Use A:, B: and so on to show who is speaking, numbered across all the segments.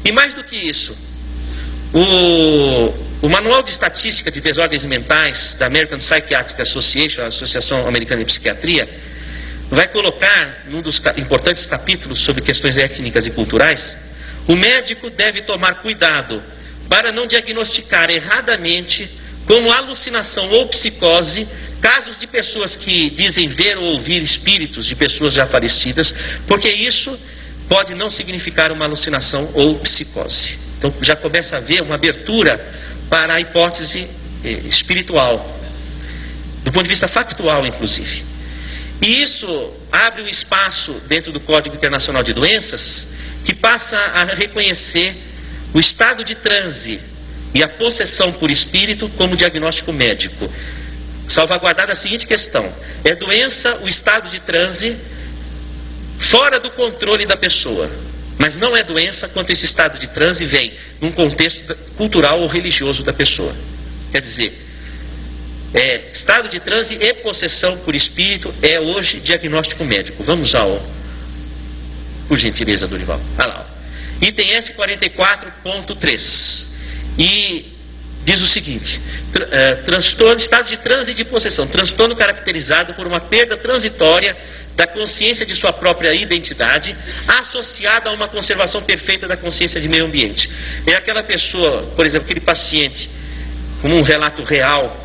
A: E mais do que isso, o Manual de Estatística de Desordens Mentais da American Psychiatric Association, a Associação Americana de Psiquiatria, vai colocar, num dos importantes capítulos sobre questões étnicas e culturais, o médico deve tomar cuidado para não diagnosticar erradamente como alucinação ou psicose casos de pessoas que dizem ver ou ouvir espíritos de pessoas já falecidas, porque isso pode não significar uma alucinação ou psicose. Então já começa a haver uma abertura para a hipótese espiritual, do ponto de vista factual, inclusive. E isso abre um espaço dentro do Código Internacional de Doenças que passa a reconhecer o estado de transe e a possessão por espírito como diagnóstico médico, salvaguardada a seguinte questão: é doença o estado de transe fora do controle da pessoa, mas não é doença quando esse estado de transe vem num contexto cultural ou religioso da pessoa. Quer dizer, estado de transe e possessão por espírito é hoje diagnóstico médico. Vamos por gentileza, Dorival. Olha lá, ó. Item F44.3. E diz o seguinte: transtorno, estado de transe e de possessão, transtorno caracterizado por uma perda transitória da consciência de sua própria identidade, associada a uma conservação perfeita da consciência de meio ambiente. É aquela pessoa, por exemplo, aquele paciente, como um relato real,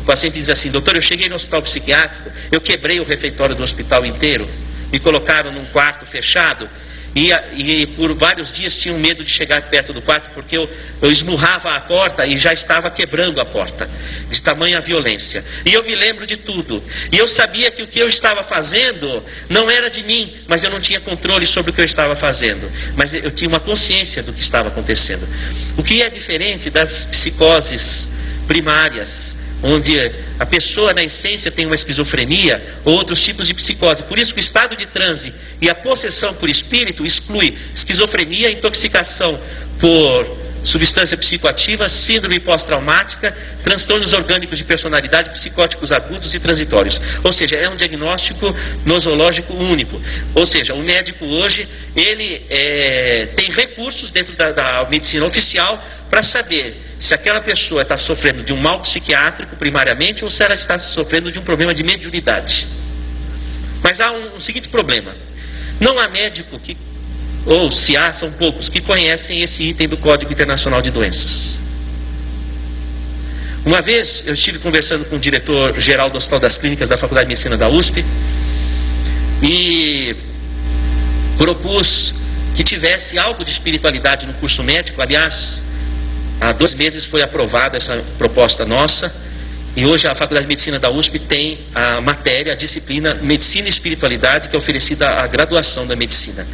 A: o paciente diz assim: doutor, eu cheguei no hospital psiquiátrico, eu quebrei o refeitório do hospital inteiro, me colocaram num quarto fechado, e por vários dias tinham medo de chegar perto do quarto, porque eu esmurrava a porta e já estava quebrando a porta, de tamanha violência. E eu me lembro de tudo. E eu sabia que o que eu estava fazendo não era de mim, mas eu não tinha controle sobre o que eu estava fazendo. Mas eu tinha uma consciência do que estava acontecendo. O que é diferente das psicoses primárias, onde a pessoa na essência tem uma esquizofrenia ou outros tipos de psicose. Por isso que o estado de transe e a possessão por espírito exclui esquizofrenia, intoxicação por substância psicoativa, síndrome pós-traumática, transtornos orgânicos de personalidade, psicóticos agudos e transitórios. Ou seja, é um diagnóstico nosológico único. Ou seja, o médico hoje, ele tem recursos dentro da medicina oficial para saber se aquela pessoa está sofrendo de um mal psiquiátrico primariamente ou se ela está sofrendo de um problema de mediunidade. Mas há um seguinte problema: não há médico ou se há, são poucos, que conhecem esse item do Código Internacional de Doenças. Uma vez eu estive conversando com o diretor-geral do Hospital das Clínicas da Faculdade de Medicina da USP e propus que tivesse algo de espiritualidade no curso médico. Aliás, há 2 meses foi aprovada essa proposta nossa, e hoje a Faculdade de Medicina da USP tem a matéria, a disciplina Medicina e Espiritualidade, que é oferecida à graduação da medicina.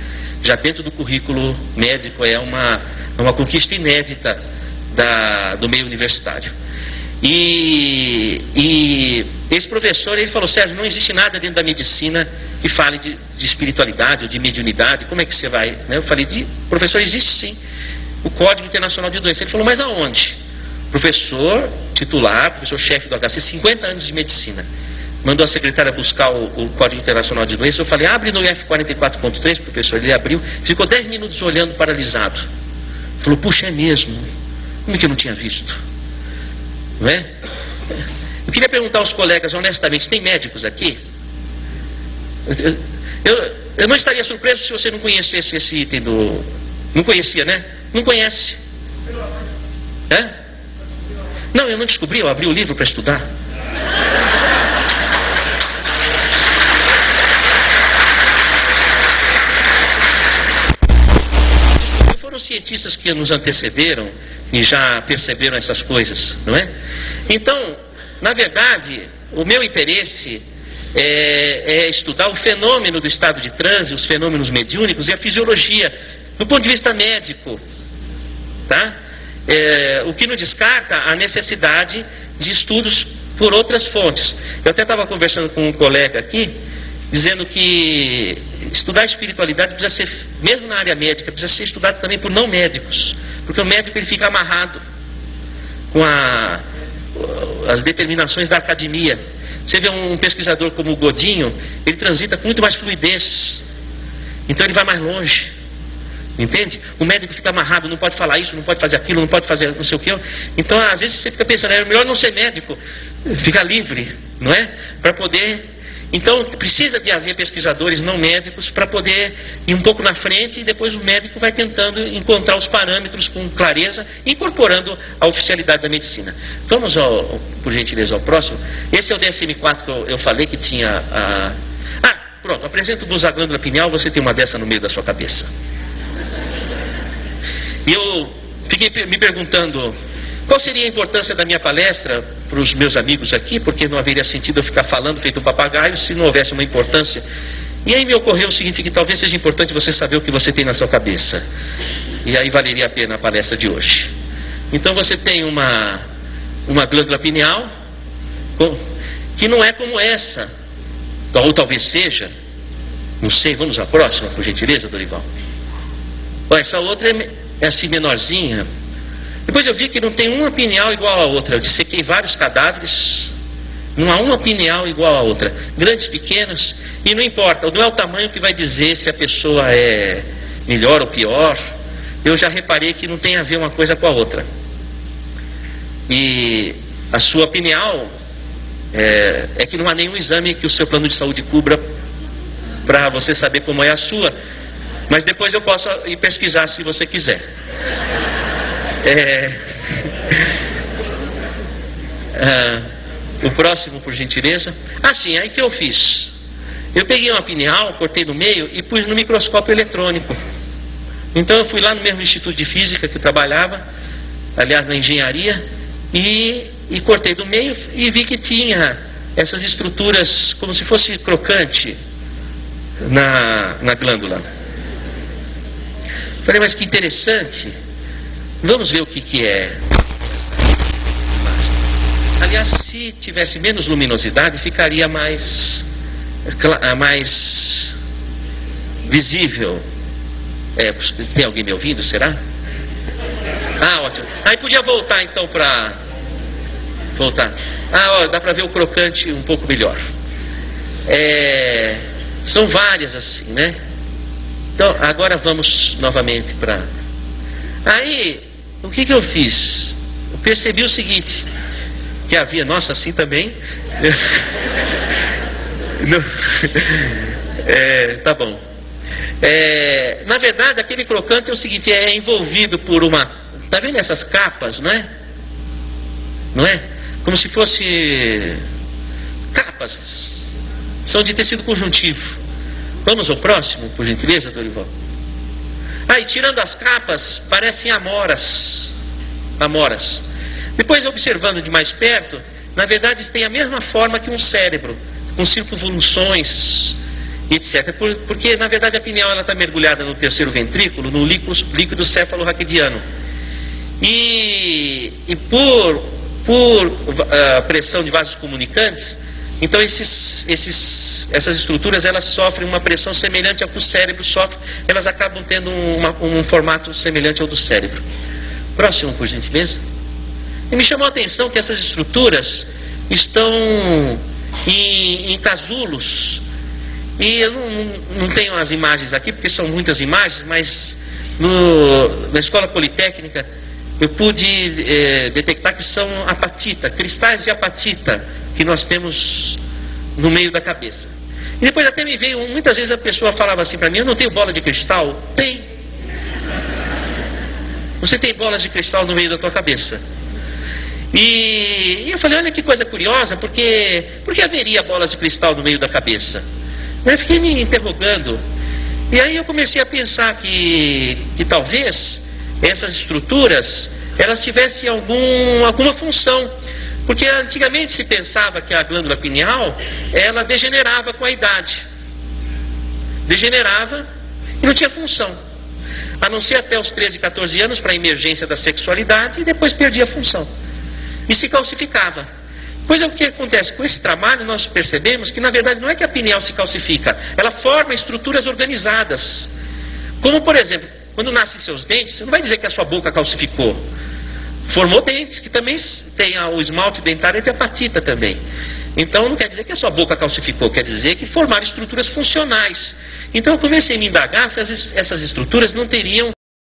A: Já dentro do currículo médico, é uma conquista inédita do meio universitário. E esse professor, ele falou: Sérgio, não existe nada dentro da medicina que fale de espiritualidade ou de mediunidade, como é que você vai? Eu falei: professor, existe sim o Código Internacional de Doenças. Ele falou: mas aonde? Professor titular, professor-chefe do HC, 50 anos de medicina, mandou a secretária buscar o Código Internacional de Doenças. Eu falei: abre no F44.3, professor. Ele abriu, ficou 10 minutos olhando, paralisado. Falou: puxa, é mesmo? Como é que eu não tinha visto? Não é? Eu queria perguntar aos colegas, honestamente, tem médicos aqui? Eu não estaria surpreso se você não conhecesse esse item do... Não conhecia, né? Não conhece. Não, eu não descobri, eu abri o livro para estudar. Foram cientistas que nos antecederam e já perceberam essas coisas, não é? Então, na verdade, o meu interesse é estudar o fenômeno do estado de transe, os fenômenos mediúnicos e a fisiologia, do ponto de vista médico, tá? O que não descarta a necessidade de estudos por outras fontes. Eu até estava conversando com um colega aqui, dizendo que estudar espiritualidade precisa ser, mesmo na área médica, precisa ser estudado também por não médicos, porque o médico ele fica amarrado com as determinações da academia. Você vê um pesquisador como o Godinho, ele transita com muito mais fluidez, então ele vai mais longe. Entende? O médico fica amarrado, não pode falar isso, não pode fazer aquilo, não pode fazer não sei o que. Então, às vezes você fica pensando, é melhor não ser médico, ficar livre, não é? Para poder... Então, precisa de haver pesquisadores não médicos para poder ir um pouco na frente e depois o médico vai tentando encontrar os parâmetros com clareza, incorporando a oficialidade da medicina. Vamos, por gentileza, ao próximo. Esse é o DSM-4 que eu falei que tinha a... Pronto, apresento-vos a glândula pineal, você tem uma dessa no meio da sua cabeça. E eu fiquei me perguntando... Qual seria a importância da minha palestra para os meus amigos aqui? Porque não haveria sentido eu ficar falando feito um papagaio se não houvesse uma importância. E aí me ocorreu o seguinte, que talvez seja importante você saber o que você tem na sua cabeça. E aí valeria a pena a palestra de hoje. Então você tem uma glândula pineal, que não é como essa. Ou talvez seja. Não sei, vamos à próxima, por gentileza, Dorival. Essa outra é assim menorzinha. Depois eu vi que não tem uma pineal igual a outra. Eu dissequei vários cadáveres. Não há uma pineal igual a outra. Grandes, pequenas. E não importa. Não é o tamanho que vai dizer se a pessoa é melhor ou pior. Eu já reparei que não tem a ver uma coisa com a outra. E a sua pineal é que não há nenhum exame que o seu plano de saúde cubra para você saber como é a sua. Mas depois eu posso ir pesquisar se você quiser. O próximo, por gentileza. Sim, aí que eu fiz. Eu peguei uma pineal, cortei no meio e pus no microscópio eletrônico. Então eu fui lá no mesmo instituto de física que eu trabalhava, aliás na engenharia, e cortei do meio e vi que tinha essas estruturas como se fosse crocante na glândula. Falei, mas que interessante. Vamos ver o que é. Aliás, se tivesse menos luminosidade, ficaria mais visível. Tem alguém me ouvindo, será? Ótimo. Aí podia voltar então para... Voltar. Dá para ver o crocante um pouco melhor. São várias assim, né? Então, agora vamos novamente para... Aí... O que eu fiz? Eu percebi o seguinte, que havia, nossa, assim também. Tá bom. Na verdade, aquele crocante é o seguinte, é envolvido por uma... Tá vendo essas capas, não é? Não é? Como se fosse capas. São de tecido conjuntivo. Vamos ao próximo, por gentileza, Dorival. E tirando as capas, parecem amoras. Depois, observando de mais perto, na verdade, eles têm a mesma forma que um cérebro, com circunvoluções, etc. Porque, na verdade, a pineal está mergulhada no terceiro ventrículo, no líquido cefalorraquidiano. E por pressão de vasos comunicantes, então essas estruturas elas sofrem uma pressão semelhante ao que o cérebro sofre, elas acabam tendo um formato semelhante ao do cérebro. Próximo, por gentileza. E me chamou a atenção que essas estruturas estão em casulos. E eu não tenho as imagens aqui, porque são muitas imagens, mas na escola politécnica eu pude detectar que são apatita, cristais de apatita que nós temos no meio da cabeça. E depois até me veio, muitas vezes a pessoa falava assim para mim, eu não tenho bola de cristal? Tem. Você tem bolas de cristal no meio da tua cabeça. E eu falei, olha que coisa curiosa, por que haveria bolas de cristal no meio da cabeça? Eu fiquei me interrogando. E aí eu comecei a pensar que talvez essas estruturas, elas tivessem alguma função. Porque antigamente se pensava que a glândula pineal, ela degenerava com a idade. Degenerava e não tinha função. A não ser até os 13, 14 anos para a emergência da sexualidade e depois perdia a função. E se calcificava. Pois é, o que acontece? Com esse trabalho nós percebemos que na verdade não é que a pineal se calcifica, ela forma estruturas organizadas. Como por exemplo, quando nascem seus dentes, você não vai dizer que a sua boca calcificou. Formou dentes, que também tem o esmalte dentário de apatita também. Então não quer dizer que a sua boca calcificou, quer dizer que formaram estruturas funcionais. Então eu comecei a me indagar se essas estruturas não teriam